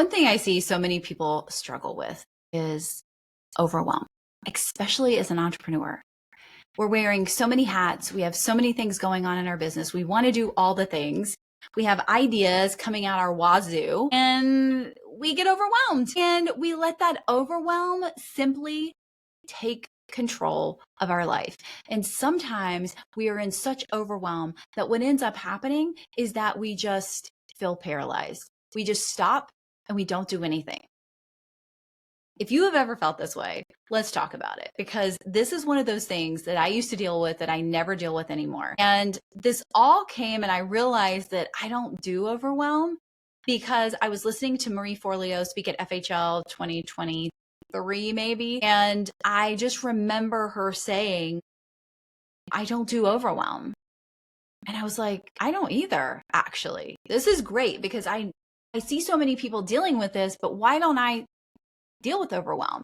One thing I see so many people struggle with is overwhelm, especially as an entrepreneur. We're wearing so many hats. We have so many things going on in our business. We want to do all the things. We have ideas coming out our wazoo and we get overwhelmed, and we let that overwhelm simply take control of our life. And sometimes we are in such overwhelm that what ends up happening is that we just feel paralyzed. We just stop and we don't do anything. If you have ever felt this way, let's talk about it, because this is one of those things that I used to deal with that I never deal with anymore. And this all came, and I realized that I don't do overwhelm because I was listening to Marie Forleo speak at FHL 2023 maybe. And I just remember her saying, I don't do overwhelm. And I was like, I don't either, actually. This is great because I see so many people dealing with this, but why don't I deal with overwhelm?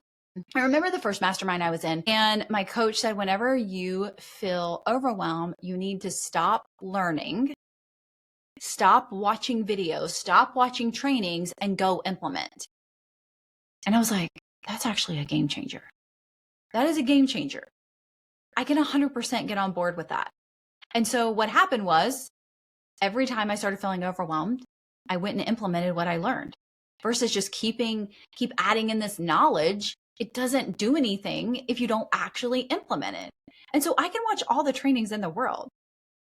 I remember the first mastermind I was in, and my coach said, whenever you feel overwhelmed, you need to stop learning, stop watching videos, stop watching trainings, and go implement. And I was like, that's actually a game changer. That is a game changer. I can 100% get on board with that. And so what happened was, every time I started feeling overwhelmed, I went and implemented what I learned. Versus just keep adding in this knowledge. It doesn't do anything if you don't actually implement it. And so I can watch all the trainings in the world.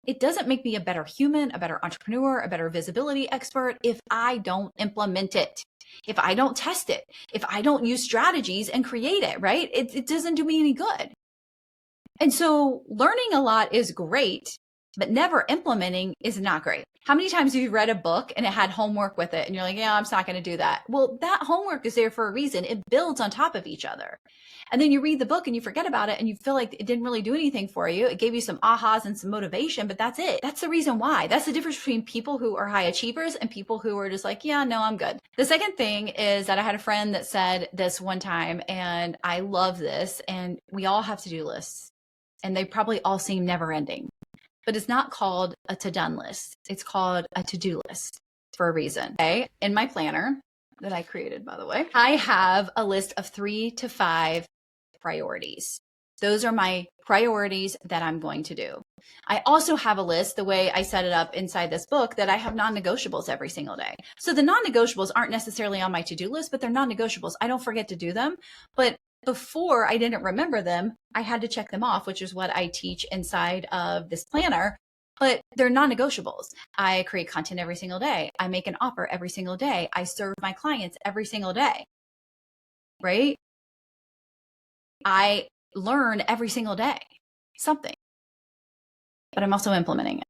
It doesn't make me a better human, a better entrepreneur, a better visibility expert if I don't implement it, if I don't test it, if I don't use strategies and create it, right? It doesn't do me any good. And so learning a lot is great, but never implementing is not great. How many times have you read a book and it had homework with it and you're like, yeah, I'm just not going to do that? Well, that homework is there for a reason. It builds on top of each other. And then you read the book and you forget about it and you feel like it didn't really do anything for you. It gave you some ahas and some motivation, but that's it. That's the reason why. That's the difference between people who are high achievers and people who are just like, yeah, no, I'm good. The second thing is that I had a friend that said this one time, and I love this, and we all have to-do lists, and they probably all seem never ending. But it's not called a to-done list. It's called a to-do list for a reason. Okay? In my planner that I created, by the way, I have a list of 3 to 5 priorities. Those are my priorities that I'm going to do. I also have a list, the way I set it up inside this book, that I have non-negotiables every single day. So the non-negotiables aren't necessarily on my to-do list, but they're non-negotiables. I don't forget to do them, but before I didn't remember them, I had to check them off, which is what I teach inside of this planner, but they're non-negotiables. I create content every single day. I make an offer every single day. I serve my clients every single day, right? I learn every single day something, but I'm also implementing it.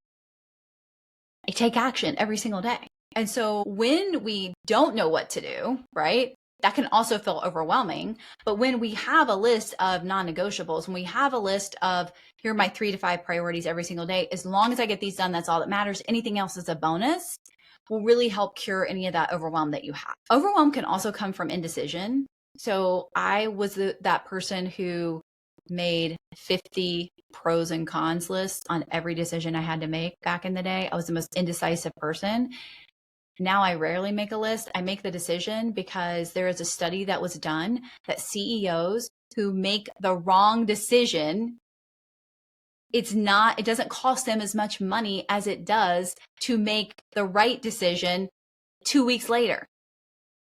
I take action every single day. And so when we don't know what to do, right? That can also feel overwhelming. But when we have a list of non-negotiables, when we have a list of, here are my 3 to 5 priorities every single day, as long as I get these done, that's all that matters. Anything else is a bonus, will really help cure any of that overwhelm that you have. Overwhelm can also come from indecision. So I was that person who made 50 pros and cons lists on every decision I had to make back in the day. I was the most indecisive person. Now I rarely make a list. I make the decision because there is a study that was done that CEOs who make the wrong decision, it doesn't cost them as much money as it does to make the right decision 2 weeks later.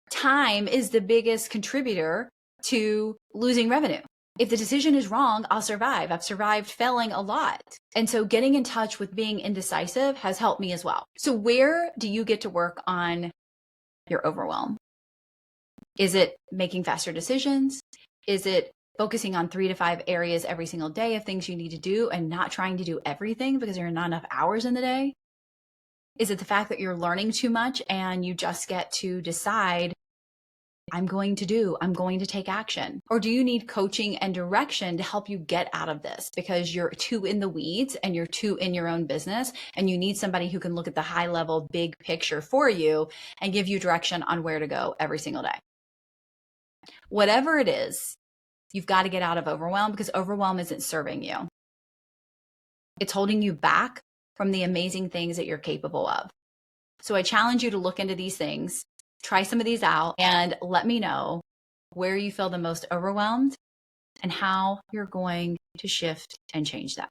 Time is the biggest contributor to losing revenue. If the decision is wrong, I'll survive. I've survived failing a lot. And so getting in touch with being indecisive has helped me as well. So where do you get to work on your overwhelm? Is it making faster decisions? Is it focusing on 3 to 5 areas every single day of things you need to do and not trying to do everything because there are not enough hours in the day? Is it the fact that you're learning too much and you just get to decide, I'm going to take action? Or do you need coaching and direction to help you get out of this because you're too in the weeds and you're too in your own business and you need somebody who can look at the high level, big picture for you and give you direction on where to go every single day? Whatever it is, you've got to get out of overwhelm because overwhelm isn't serving you. It's holding you back from the amazing things that you're capable of. So I challenge you to look into these things. try some of these out and let me know where you feel the most overwhelmed and how you're going to shift and change that.